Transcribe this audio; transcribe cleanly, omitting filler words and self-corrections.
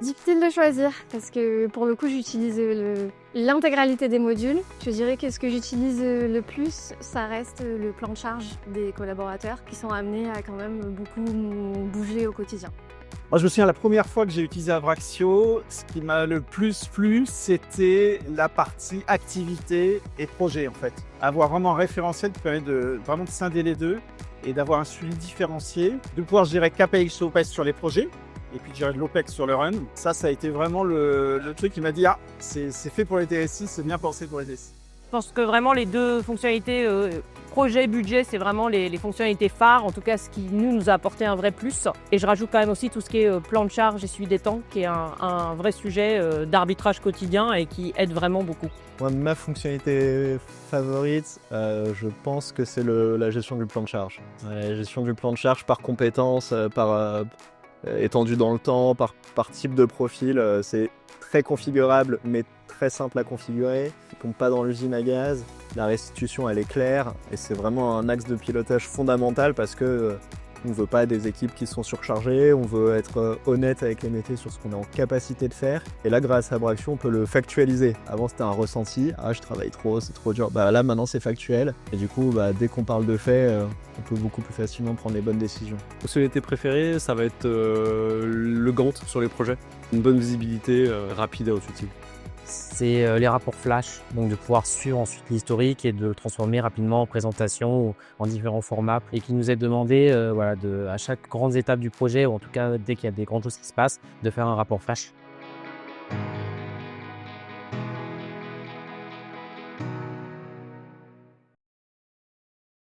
Difficile de choisir parce que pour le coup j'utilise l'intégralité des modules. Je dirais que ce que j'utilise le plus, ça reste le plan de charge des collaborateurs qui sont amenés à quand même beaucoup bouger au quotidien. Moi, je me souviens la première fois que j'ai utilisé Abraxio, ce qui m'a le plus plu, c'était la partie activité et projet en fait. Avoir vraiment un référentiel qui permet vraiment de scinder les deux et d'avoir un suivi différencié, de pouvoir gérer CAPEX, OPEX sur les projets et puis gérer de l'OPEX sur le run. Ça a été vraiment le truc qui m'a dit « Ah, c'est fait pour les TSI, c'est bien pensé pour les TSI ». Je pense que vraiment les deux fonctionnalités projet, budget, c'est vraiment les fonctionnalités phares, en tout cas ce qui nous a apporté un vrai plus. Et je rajoute quand même aussi tout ce qui est plan de charge et suivi des temps, qui est un vrai sujet d'arbitrage quotidien et qui aide vraiment beaucoup. Moi, ma fonctionnalité favorite, je pense que c'est la gestion du plan de charge. La gestion du plan de charge par compétence, par étendu dans le temps, par type de profil, c'est très configurable mais très simple à configurer. Il ne pompe pas dans l'usine à gaz, la restitution elle est claire et c'est vraiment un axe de pilotage fondamental parce que on ne veut pas des équipes qui sont surchargées, on veut être honnête avec les métiers sur ce qu'on est en capacité de faire. Et là, grâce à Abraxio, on peut le factualiser. Avant, c'était un ressenti. Ah, je travaille trop, c'est trop dur. Là, maintenant, c'est factuel. Et du coup, dès qu'on parle de faits, on peut beaucoup plus facilement prendre les bonnes décisions. Mon fonctionnalité préférée, ça va être le Gantt sur les projets. Une bonne visibilité rapide et intuitive. C'est les rapports flash, donc de pouvoir suivre ensuite l'historique et de le transformer rapidement en présentation ou en différents formats et qui nous est demandé à chaque grande étape du projet ou en tout cas dès qu'il y a des grandes choses qui se passent, de faire un rapport flash.